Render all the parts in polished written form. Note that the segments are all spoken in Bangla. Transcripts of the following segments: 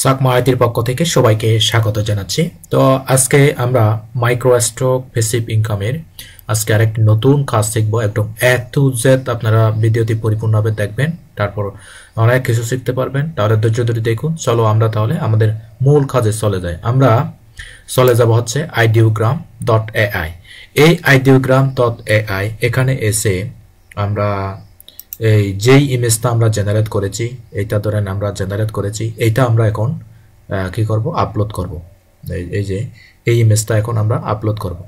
সাকমা আইটির পক্ষ থেকে সবাইকে স্বাগত জানাচ্ছি। তো আজকে আমরা মাইক্রোস্ট্রোক প্যাসিভ ইনকামের আজকে আরেকটি নতুন কাজ শিখব। একদম এ টু জেড আপনারা ভিডিওটি পরিপূর্ণভাবে দেখবেন, তারপর অনেক কিছু শিখতে পারবেন। তাহলে ধৈর্য ধরে দেখুন। চলো আমরা তাহলে আমাদের মূল কাজে চলে যাই। আমরা চলে যাব হচ্ছে ideogram.ai। এই ideogram.ai এখানে এসে আমরা এই যেই ইমেজটা আমরা জেনারেট করেছি, এইটা ধরেন আমরা জেনারেট করেছি, এইটা আমরা এখন কি করব, আপলোড করব। এই যে এই ইমেজটা এখন আমরা আপলোড করব।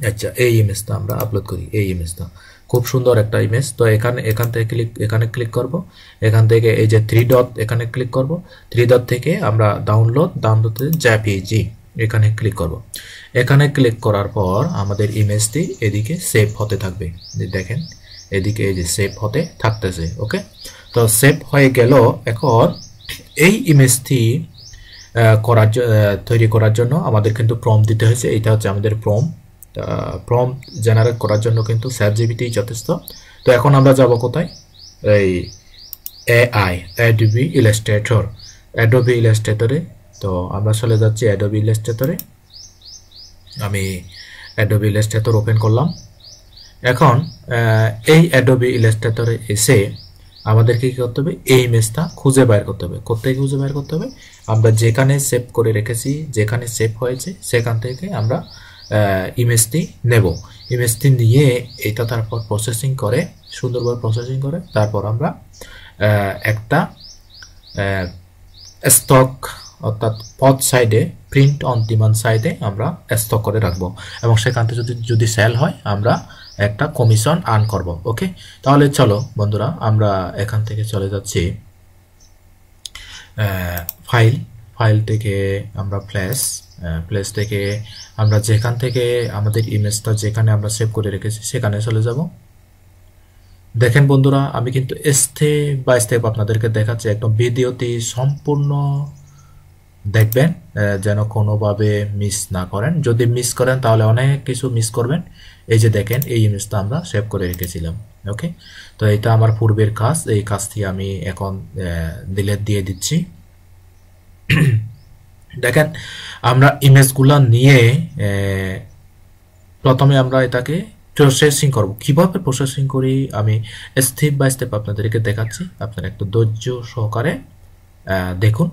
আচ্ছা, এই ইমেজটা আমরা আপলোড করি। এই ইমেজটা খুব সুন্দর একটা ইমেজ। তো এখান থেকে এখানে ক্লিক করব। এখান থেকে এই যে থ্রি ডট এখানে ক্লিক করব। থ্রি ডট থেকে আমরা ডাউনলোড জেপিজি এখানে ক্লিক করব। এখানে ক্লিক করার পর আমাদের ইমেজটি এদিকে সেভ হতে থাকবে। দেখেন এদিকে এই যে সেভ হতে থাকতেছে। ওকে, তো সেভ হয়ে গেল। এখন এই ইমেজটি তৈরি করার জন্য আমাদের কিন্তু প্রম্পট দিতে হয়েছে। এটা হচ্ছে আমাদের প্রম্পট জেনারেট করার জন্য কিন্তু চ্যাটজিপিটি যথেষ্ট। তো এখন আমরা যাব কোথায়, এই অ্যাডোবি ইলাস্ট্রেটরে। তো আমরা চলে যাচ্ছি অ্যাডোবি ইলাস্ট্রেটরে। আমি অ্যাডোবি ইলাস্ট্রেটর ওপেন করলাম। এখন এই অ্যাডোবি ইলাস্ট্রেটরে এসে আমাদেরকে কি করতে হবে, এই ইমেজটা খুঁজে বের করতে হবে। কোথায় খুঁজে বের করতে হবে, আমরা যেখানে সেভ করে রেখেছি, যেখানে সেভ হয়েছে সেখান থেকে আমরা ইমেজটি নেব। ইমেজটি নিয়ে এটা তারপর প্রসেসিং করে, সুন্দরভাবে প্রসেসিং করে তারপর আমরা একটা স্টক অর্থাৎ পথ সাইডে, প্রিন্ট অন ডিমান্ড সাইডে আমরা স্টক করে রাখবো এবং সেখান থেকে যদি সেল হয় আমরা একটা কমিশন আর্ন করব। ওকে, তাহলে চলো বন্ধুরা আমরা এখান থেকে চলে যাচ্ছি ফাইল থেকে আমরা প্লেস থেকে আমরা যেখান থেকে আমাদের ইমেজটা যেখানে আমরা সেভ করে রেখেছি সেখানে চলে যাব। দেখেন বন্ধুরা, আমি কিন্তু স্টেপ বাই স্টেপ আপনাদেরকে দেখাচ্ছি। একদম ভিডিওটি সম্পূর্ণ দেখবেন যেন কোনোভাবে মিস না করেন। যদি মিস করেন তাহলে অনেক কিছু মিস করবেন। এই যে দেখেন এই ইমেজটা আমরা সেভ করে রেখেছিলাম। ওকে, তো এটা আমার পূর্বের কাজ। এই কাজটি আমি এখন ডিলিট দিয়ে দিচ্ছি। দেখেন আমরা ইমেজগুলা নিয়ে প্রথমে আমরা এটাকে প্রসেসিং করব। কিভাবে প্রসেসিং করি আমি স্টেপ বাই স্টেপ আপনাদেরকে দেখাচ্ছি। আপনারা একটু ধৈর্য সহকারে দেখুন।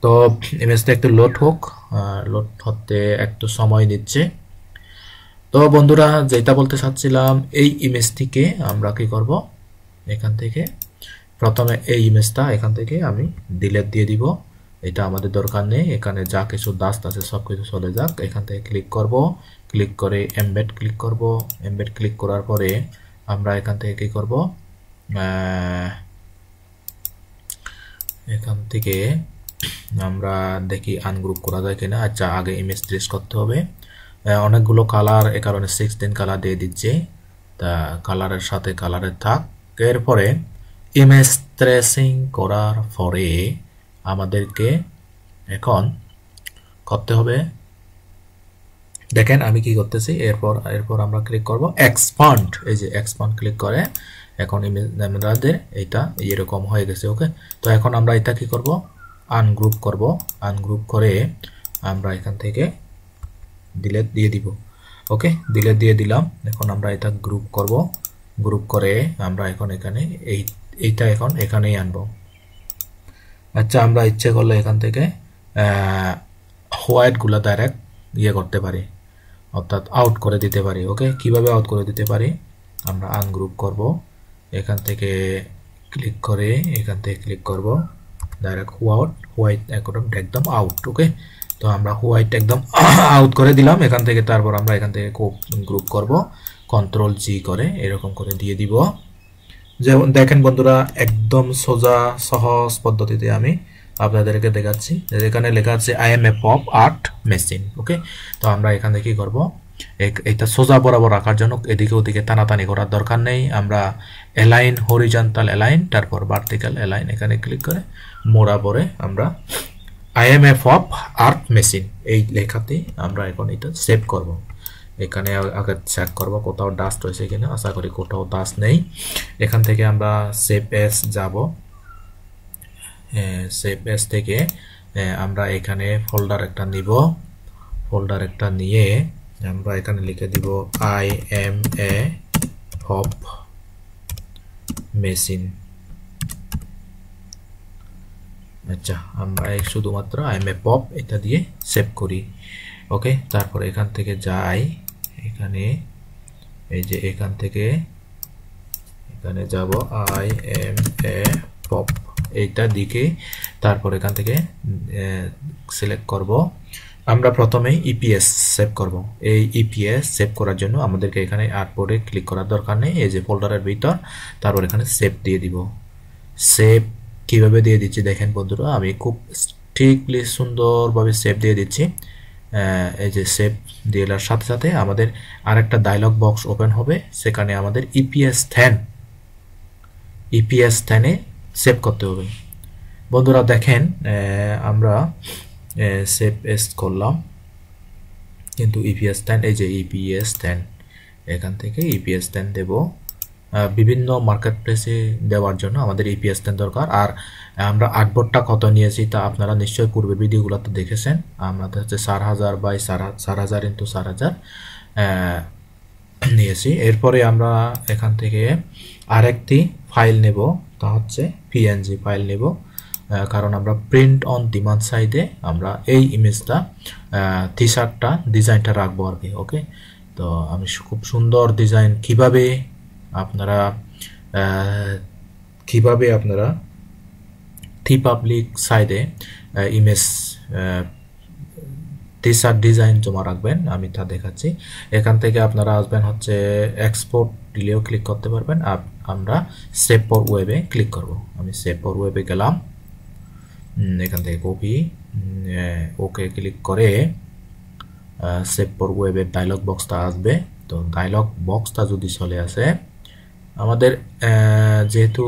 তো ইমেজটা একটু লোড হোক, লোড হতে একটু সময় নিচ্ছে। তো বন্ধুরা যেটা বলতে চাচ্ছিলাম, এই ইমেজটিকে আমরা কি করব, এখান থেকে প্রথমে এই ইমেজটা এখান থেকে আমি ডিলিট দিয়ে দিব। এটা আমাদের দরকার নেই। এখানে যা কিছু ডাস্ট আছে সব কিছু চলে যাক। এখান থেকে ক্লিক করব, ক্লিক করে এমবেড ক্লিক করব। এমবেড ক্লিক করার পরে আমরা এখান থেকে কি করব, এখান থেকে আমরা দেখি আনগ্রুপ করা যায় কিনা। আচ্ছা, আগে ইমেজ ট্রেস করতে হবে। অনেকগুলো কালার, এ কারণে 16 কালার দিয়ে দিচ্ছে। তা কালারের সাথে কালারের থাক। এরপরে ইমেজ ট্রেসিং করার পরে আমাদেরকে এখন করতে হবে, দেখেন আমি কি করতেছি। এরপর আমরা ক্লিক করব এক্সপান্ড। এই যে এক্সপান্ড ক্লিক করে এখন ইমেজ আমাদের এটা এরকম হয়ে গেছে। ওকে, তো এখন আমরা এটা কি করব, আনগ্রুপ করব। আনগ্রুপ করে আমরা এখান থেকে ডিলিট দিয়ে দিব। ওকে, ডিলিট দিয়ে দিলাম। এখন আমরা এটা গ্রুপ করব। গ্রুপ করে আমরা এখন এখানে এইটা এখন এখানেই আনবো। আচ্ছা, আমরা ইচ্ছে করলে এখান থেকে হোয়াইটগুলো ডাইরেক্ট করতে পারি, অর্থাৎ আউট করে দিতে পারি। ওকে, কিভাবে আউট করে দিতে পারি, আমরা আনগ্রুপ করব। এখান থেকে ক্লিক করে এখান থেকে ক্লিক করব, ডাইরেক্ট হোয়াইট একদম আউট। ওকে, তো আমরা হোয়াইট একদম আউট করে দিলাম এখান থেকে। তারপর আমরা এখান থেকে গ্রুপ করব, কন্ট্রোল জি করে এরকম করে দিয়ে দিব। যেমন দেখেন বন্ধুরা, একদম সোজা সহজ পদ্ধতিতে আমি আপনাদেরকে দেখাচ্ছি। এখানে লেখা আছে I am a pop art machine. Okay, তো আমরা এখানে কি করব, এটা সোজা বরাবর রাখার জন্য এদিকে ওদিকে টানাটানি করার দরকার নেই। আমরা অ্যালাইন, হরিজন্টাল অ্যালাইন, তারপর ভার্টিক্যাল অ্যালাইন এখানে ক্লিক করে বরাবরে আমরা I am a pop art machine এই লেখাতে আমরা এখন এটা সেভ করব। এখানে আগে চেক করব কোথাও ডাস্ট হয়েছে কিনা। আশা করি কোথাও ডাস্ট নেই। এখান থেকে আমরা সেভ এস যাব। সেভ এস থেকে আমরা এখানে ফোল্ডার একটা নিব। ফোল্ডার একটা নিয়ে আমরা এখানে লিখে দিব I am a pop machine. আচ্ছা, আমরা শুধুমাত্র আই এম এ পপ এটা দিয়ে সেভ করি। ওকে, তারপর এখান থেকে যাই, এখানে এই যে এখান থেকে এখানে যাব আই এম এ পপ এইটা দিকে, তারপর এখান থেকে সিলেক্ট করব। আমরা প্রথমে ইপিএস সেভ করব। এই ইপিএস সেভ করার জন্য আমাদেরকে এখানে আর্টবোর্ডে ক্লিক করার দরকার নেই, এই যে ফোল্ডারের ভিতর, তারপর এখানে সেভ দিয়ে দিব। সেভ কিভাবে দিয়ে দিচ্ছি দেখেন বন্ধুরা, আমি খুব স্ট্রিক্টলি সুন্দরভাবে সেভ দিয়ে দিচ্ছি। এই যে সেভ দেওয়ার সাথে সাথে আমাদের আরেকটা ডায়লগ বক্স ওপেন হবে, সেখানে আমাদের ইপিএস 10 এ সেভ করতে হবে। বন্ধুরা দেখেন আমরা সেভ এস করলাম, কিন্তু ইপিএস 10 এই যে ইপিএস 10 এখান থেকে ইপিএস 10 দেব। বিভিন্ন মার্কেট প্লেসে দেওয়ার জন্য আমাদের ইপিএস 10 দরকার। আর আমরা আর্টবোর্ডটা কত নিয়েছি তা আপনারা নিশ্চয়ই পূর্বে ভিডিওগুলোতে দেখেছেন। আমাদের হচ্ছে 4000 বাই 4000 ইন্টু 4000 নিয়েছি। এরপরে আমরা এখান থেকে আরেকটি ফাইল নেব, তা হচ্ছে পিএনজি ফাইল নেব, কারণ আমরা প্রিন্ট অন ডিমান্ড সাইডে আমরা এই ইমেজটা টি শার্টটা ডিজাইনটা রাখবো আর কি। ওকে, তো আমি খুব সুন্দর ডিজাইন কিভাবে আপনারা টি পাবলিক সাইডে ইমেজ টি শার্ট ডিজাইন জমা রাখবেন আমি তা দেখাচ্ছি। এখান থেকে আপনারা আসবেন হচ্ছে এক্সপোর্ট দিলেও ক্লিক করতে পারবেন। আমরা সেভ ফর ওয়েবে ক্লিক করব। আমি সেভ ফর ওয়েবে গেলাম, এখান থেকে কপি, ওকে ক্লিক করে সেভ ফর ওয়েবের ডায়লগ বক্সটা আসবে। তো ডায়লগ বক্সটা যদি চলে আসে আমাদের, যেহেতু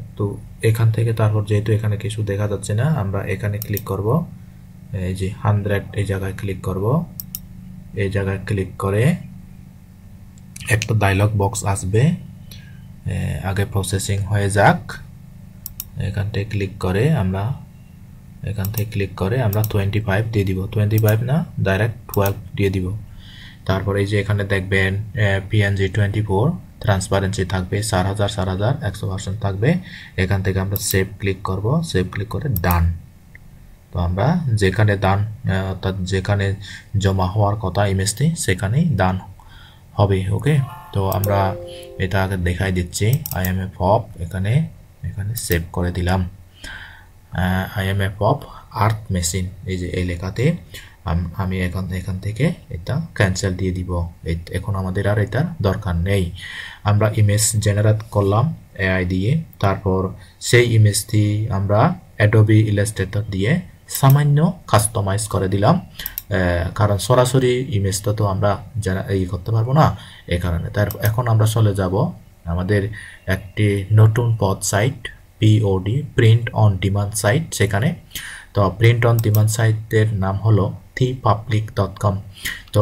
একটু এখান থেকে, তারপর যেহেতু এখানে কিছু দেখা যাচ্ছে না, আমরা এখানে ক্লিক করব, এই যে 100 এই জায়গায় ক্লিক করব। এই জায়গায় ক্লিক করে একটা ডায়লগ বক্স আসবে, আগে প্রসেসিং হয়ে যাক। এখান থেকে ক্লিক করে আমরা 25 দিয়ে দিব, 25 না ডাইরেক্ট 12 দিয়ে দিব। তারপর এই যে এখানে দেখবেন পিএনজি 24 ট্রান্সপারেন্সি থাকবে 4000 100% থাকবে। এখান থেকে আমরা সেভ ক্লিক করব, সেভ ক্লিক করে ডান। তো আমরা যেখানে ডান, অর্থাৎ যেখানে জমা হওয়ার কথা ইমেজটি সেখানেই ডান হবে। ওকে, তো আমরা এটা আগে দেখাই দিচ্ছি। আই এম এ পপ এখানে সেভ করে দিলাম। I am a pop art machine, এই যে এই লেখাতে আমি এখান থেকে এটা ক্যান্সেল দিয়ে দিব। এখন আমাদের আর এটার দরকার নেই। আমরা ইমেজ জেনারেট করলাম এআই দিয়ে, তারপর সেই ইমেজটি আমরা অ্যাডোবি ইলাস্ট্রেটর দিয়ে সামান্য কাস্টমাইজ করে দিলাম, কারণ সরাসরি ইমেজটা তো আমরা করতে পারবো না, এই কারণে। এখন আমরা চলে যাব আমাদের একটি নতুন pod site, POD print on demand site, সেখানে। তো প্রিন্ট অন ডিমান্ড সাইটের নাম হলো thepublic.com। তো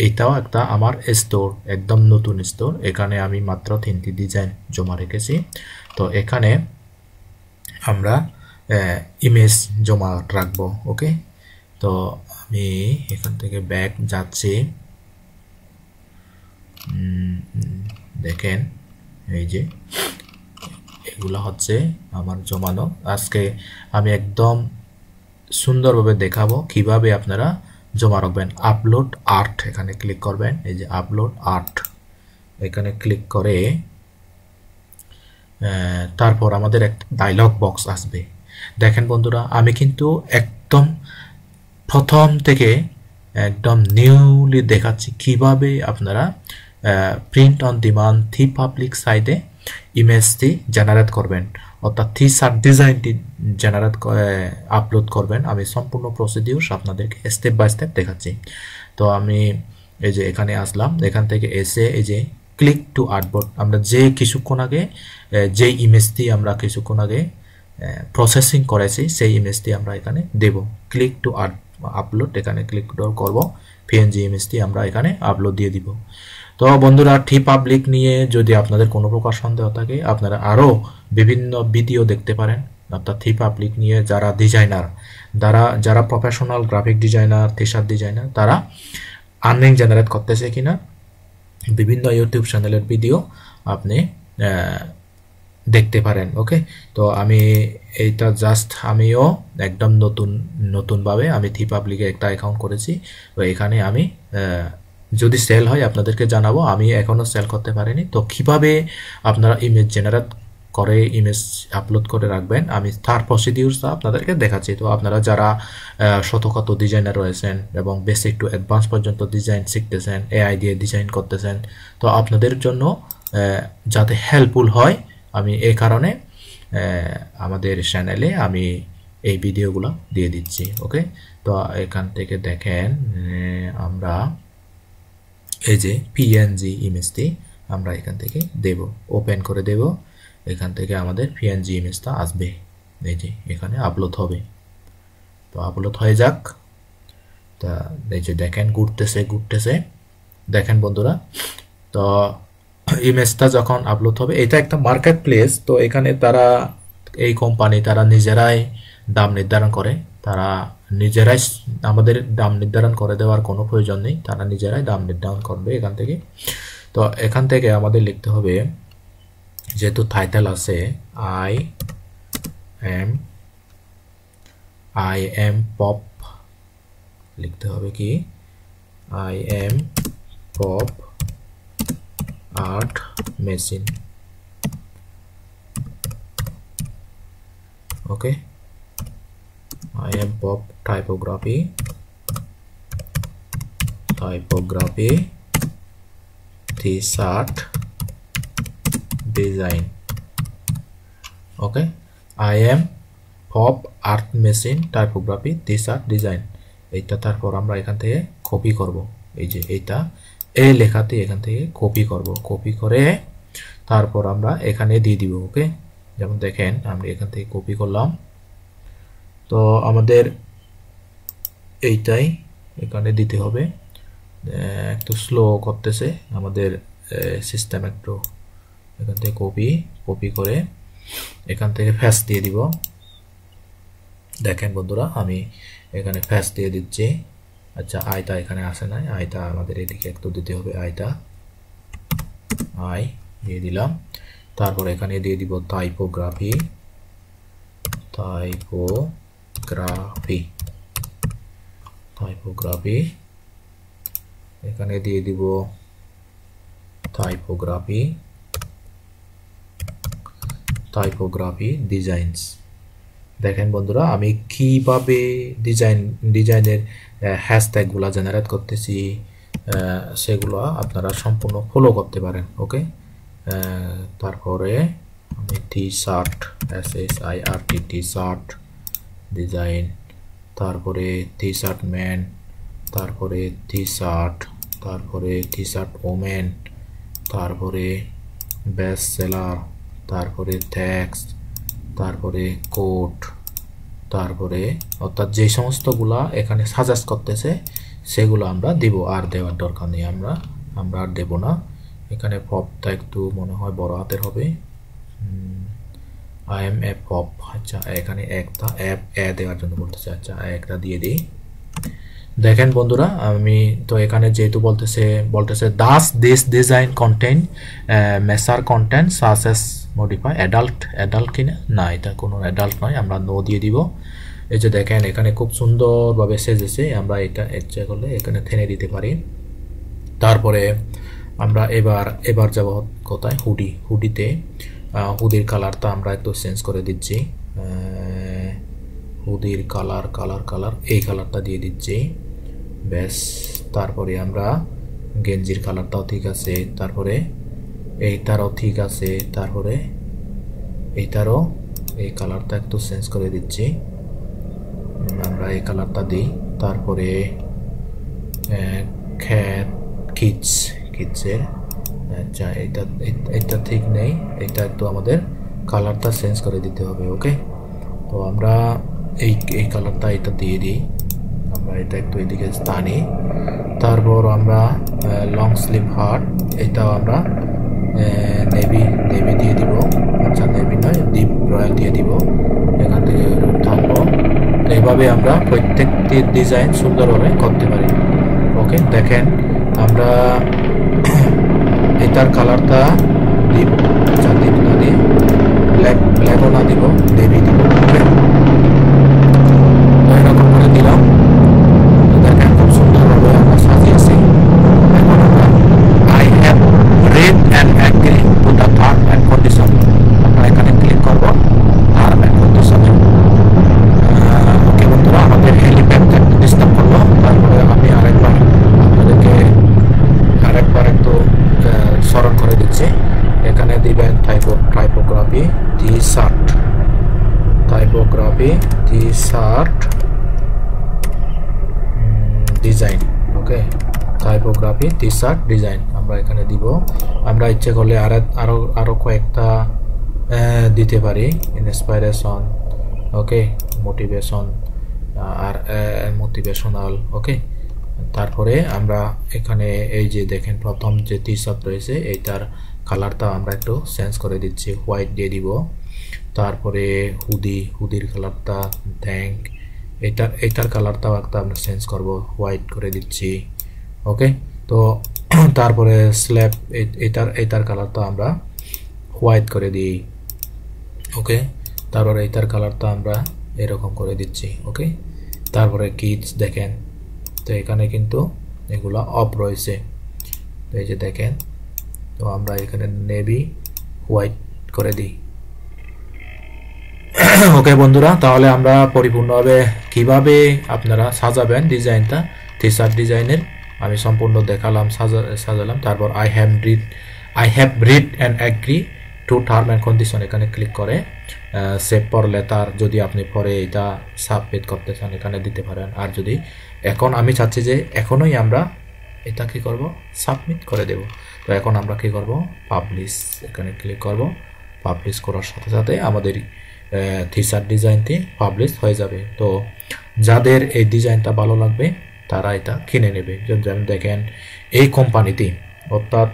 এইটাও একটা আমার স্টোর, একদম নতুন স্টোর। এখানে আমি মাত্র 3টি ডিজাইন জমা রেখেছি। তো এখানে আমরা ইমেজ জমা রাখবো। ওকে, তো আমি এখান থেকে ব্যাক যাচ্ছি। দেখেন এই যে এগুলো হচ্ছে আমার জমানো। আজকে আমি একদম সুন্দরভাবে দেখাবো কিভাবে আপনারা জমা রাখবেন। আপলোড আর্ট এখানে ক্লিক করবেন, এই যে আপলোড আর্ট এখানে ক্লিক করে তারপর আমাদের একটা ডায়লগ বক্স আসবে। দেখেন বন্ধুরা, আমি কিন্তু একদম প্রথম থেকে একদম নিউলি দেখাচ্ছি কিভাবে আপনারা print on demand the public সাইডে ইমেজটি জেনারেট করবেন, অর্থাৎ থি শার্ট ডিজাইনটি জেনারেট আপলোড করবেন। আমি সম্পূর্ণ প্রসিডিউর আপনাদেরকে স্টেপ বাই স্টেপ দেখাচ্ছি। তো আমি এই যে এখানে আসলাম, এখান থেকে এসে এই যে ক্লিক টু আর্টবোর্ড, আমরা যে কিছুক্ষণ আগে যে ইমেজটি আমরা কিছুক্ষণ আগে প্রসেসিং করেছি সেই ইমেজটি আমরা এখানে দেব। ক্লিক টু আপলোড এখানে ক্লিক করব, পিএনজি ইমেজটি আমরা এখানে আপলোড দিয়ে দিব। তো বন্ধুরা, থি পাবলিক নিয়ে যদি আপনাদের কোনো প্রকার সন্দেহ থাকে, আপনারা আরও বিভিন্ন ভিডিও দেখতে পারেন। অর্থাৎ থি পাবলিক নিয়ে যারা ডিজাইনার, যারা professional graphic designer, T-shirt designer, তারা আর্নিং জেনারেট করতেছে কিনা বিভিন্ন ইউটিউব চ্যানেলের ভিডিও আপনি দেখতে পারেন। ওকে, তো আমি এইটা জাস্ট আমিও একদম নতুনভাবে আমি থি পাবলিকে একটা অ্যাকাউন্ট করেছি। তো এখানে আমি যদি সেল হয় আপনাদেরকে জানাবো, আমি এখনও সেল করতে পারিনি। তো কিভাবে আপনারা ইমেজ জেনারেট করে ইমেজ আপলোড করে রাখবেন আমি তার প্রসিডিউরটা আপনাদেরকে দেখাচ্ছি। তো আপনারা যারা শতকত ডিজাইনার রয়েছেন এবং বেসিক টু অ্যাডভান্স পর্যন্ত ডিজাইন শিখতেছেন, এআই দিয়ে ডিজাইন করতেছেন, তো আপনাদের জন্য যাতে হেল্পফুল হয় আমি এই কারণে আমাদের চ্যানেলে আমি এই ভিডিওগুলো দিয়ে দিচ্ছি। ওকে, তো এখান থেকে দেখেন আমরা এই যে পিএনজি ইমেজটি আমরা এখান থেকে দেব, ওপেন করে দেব। এখান থেকে আমাদের পিএনজি ইমেজটা আসবে, এই যে এখানে আপলোড হবে। তো আপলোড হয়ে যাক। তা এই যে দেখেন ঘুরতেছে দেখেন বন্ধুরা। তো ইমেজটা যখন আপলোড হবে, এটা একটা মার্কেট প্লেস। তো এখানে তারা এই কোম্পানি তারা নিজেরাই দাম নির্ধারণ করে, তারা নিজেরাই আমাদের দাম নির্ধারণ করে দেওয়ার কোনো প্রয়োজন নেই, তারা নিজেরাই দাম নির্ধারণ করবে এখান থেকে। তো এখান থেকে আমাদের লিখতে হবে, যেহেতু টাইটেল আছে আই এম পপ, লিখতে হবে কি I am pop art machine. Okay, I am pop typography t-shirt design. Okay, I am pop art machine typography t-shirt design. এইটা তারপর আমরা এখান থেকে কপি করব, এই যে এইটা এই লেখাতে এখান থেকে কপি করব, কপি করে তারপর আমরা এখানে দিয়ে দিব। ওকে, যেমন দেখেন আমরা এখান থেকে কপি করলাম। তো আমাদের এইটাই এখানে দিতে হবে। একটু স্লো করতেছে আমাদের সিস্টেম, একটু এখান থেকে কপি করে এখান থেকে ফেস দিয়ে দিব। দেখেন বন্ধুরা আমি এখানে ফেস দিয়ে দিচ্ছি। আচ্ছা, আইটা এখানে আসে নাই, আইটা আমাদের এদিকে একটু দিতে হবে। আই দিয়ে দিলাম। তারপর এখানে দিয়ে দিব টাইপোগ্রাফি এখানে দিয়ে দিব টাইপোগ্রাফি ডিজাইনস। দেখেন বন্ধুরা আমি কিভাবে ডিজাইনের হ্যাশট্যাগুলো জেনারেট করতেছি, সেগুলো আপনারা সম্পূর্ণ ফলো করতে পারেন। ওকে, তারপরে আমি টি-শার্ট SHIRT টি-শার্ট ডিজাইন, তারপরে টি-শার্ট ম্যান, তারপরে টি-শার্ট, তারপরে টি-শার্ট ওমেন, তারপরে বেস্ট সেলার, তারপরে ট্যাক্স, তারপরে কোট, তারপরে অর্থাৎ যে সমস্তগুলা এখানে সাজেস্ট করতেছে সেগুলো আমরা দিব, আর দেওয়ার দরকার নেই, আমরা আর দেব না। এখানে পপটা একটু মনে হয় বড় হাতের হবে, আই এম এ পপ। আচ্ছা, এখানে একটা অ্যাপ দেওয়ার জন্য বলতেছে, আচ্ছা একটা দিয়ে দিই। দেখেন বন্ধুরা আমি তো এখানে যেহেতু বলতেছে this design content মেসার content সাসেস modify adult কিনা, না এটা কোনো অ্যাডাল্ট নয়, আমরা নো দিয়ে দিব। এই যে দেখেন এখানে খুব সুন্দরভাবে সেজেছে, আমরা এটা ইচ্ছা করলে এখানে থেনে দিতে পারি। তারপরে আমরা এবার যাব কোথায়, হুডিতে হুডির কালারটা আমরা একটু চেঞ্জ করে দিচ্ছি। হুডির কালার এই কালারটা দিয়ে দিচ্ছি, ব্যাস। তারপরে আমরা গেঞ্জির কালারটাও ঠিক আছে, তারপরে এইটারও ঠিক আছে, তারপরে এইটারও এই কালারটা একটু চেঞ্জ করে দিচ্ছি, আমরা এই কালারটা দিই। তারপরে কিডসের, আচ্ছা এটা ঠিক নেই, এটা একটু আমাদের কালারটা চেঞ্জ করে দিতে হবে। ওকে, তো আমরা এই কালারটা এটা দিয়ে দিই, আমরা এটা একটু এদিকে টানি। তারপর আমরা লং স্লিভ হার্ট, এটাও আমরা নেভি দিয়ে দিব। আচ্ছা নেভি নয়, ডিপ রয়্যাল দিয়ে দিব। থাকবো। তো এইভাবে আমরা প্রত্যেকটি ডিজাইন সুন্দরভাবে করতে পারি। ওকে, দেখেন আমরা এটার কালারটা দিব, দিব না দিয়ে ব্ল্যাকও না দিব, নেভি দিব। ওকে, এরকম করে দিলাম। দেখেন খুব সুন্দরভাবে আমরা সাজিয়েছি। এখন আমরা I have read and agree to the term and condition, আমরা এখানে ক্লিক করবো টার্ম অ্যান্ড কন্ডিশনে। ওকে বন্ধুরা, আমাদের হেলিপ্যাডটা একটু ডিস্টার্ব করলো, তারপরে আমি আপনাদেরকে আরেকবার একটু স্মরণ করে দিচ্ছি। এখানে দিবেন typography T shirt, typography T shirt design. Okay, typography T shirt design আমরা এখানে দিব। আমরা ইচ্ছে করলে আরো কয়েকটা দিতে পারি, ইন্সপাইরেশন, ওকে, মোটিভেশন আর মোটিভেশনাল। ওকে, তারপরে আমরা এখানে এই যে দেখেন প্রথম যে টি শার্ট রয়েছে এইটার কালারটা আমরা একটু চেঞ্জ করে দিচ্ছি, হোয়াইট দিয়ে দিব। তারপরে হুদির কালারটা থ্যাঙ্ক, এটার কালারটাও একটা আমরা চেঞ্জ করব, হোয়াইট করে দিচ্ছি। ওকে, তো তারপরে স্ল্যাব এটার কালারটা আমরা হোয়াইট করে দিই। ওকে, তারপরে এটার কালারটা আমরা এরকম করে দিচ্ছি। ওকে, তারপরে কিডস দেখেন, তো এখানে কিন্তু এগুলা অফ রয়েছে, তো এই যে দেখেন, তো আমরা এখানে নেভি হোয়াইট করে দিই। ওকে বন্ধুরা, তাহলে আমরা পরিপূর্ণভাবে কিভাবে আপনারা সাজাবেন ডিজাইনটা, টি শার্ট ডিজাইনের আমি সম্পূর্ণ দেখালাম, সাজালাম। তারপর I have read and agree to term and condition, এখানে ক্লিক করে সেভ ফর লেটার, যদি আপনি পরে এটা সাবমিট করতে চান এখানে দিতে পারেন। আর যদি এখন আমি চাচ্ছি যে এখনই আমরা এটা কি করব, সাবমিট করে দেব, তো এখন আমরা কি করব, পাবলিশ, এখানে ক্লিক করব। পাবলিশ করার সাথে সাথে আমাদের টি শার্ট ডিজাইনটি পাবলিশ হয়ে যাবে। তো যাদের এই ডিজাইনটা ভালো লাগবে তারা এটা কিনে নেবে। যেমন দেখেন এই কোম্পানিটি, অর্থাৎ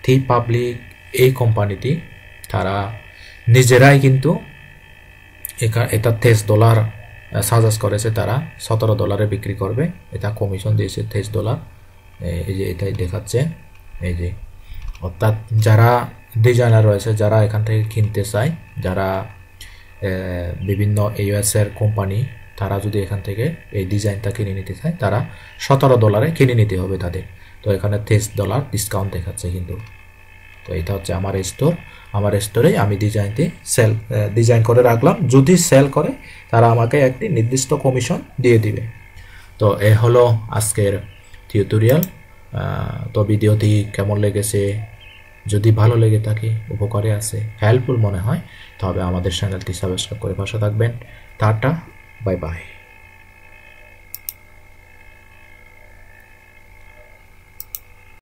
টি পাবলিক, এই কোম্পানিটি তারা নিজেরাই কিন্তু এটা $23 সাজেস্ট করেছে, তারা $17 বিক্রি করবে, এটা কমিশন দিয়েছে $23। এই যে এটাই দেখাচ্ছে, এই যে অর্থাৎ যারা ডিজাইনার রয়েছে, যারা এখান থেকে কিনতে চায়, যারা বিভিন্ন ইউএস এর কোম্পানি, তারা যদি এখান থেকে এই ডিজাইনটা কিনে নিতে চায় তারা $17 কিনে নিতে হবে তাদের। তো এখানে $23 ডিসকাউন্ট দেখাচ্ছে কিন্তু। তো এটা হচ্ছে আমার স্টোর, আমার স্টোরে আমি ডিজাইন করে রাখলাম, যদি সেল করে তারা আমাকে একটি নির্দিষ্ট কমিশন দিয়ে দিবে। তো এ হলো আজকের টিউটোরিয়াল। তো ভিডিওটি কেমন লেগেছে, যদি ভালো লেগে থাকে, উপকারে আছে, হেল্পফুল মনে হয়, তবে আমাদের চ্যানেলটি সাবস্ক্রাইব করে পাশে থাকবেন। Tata, bye bye.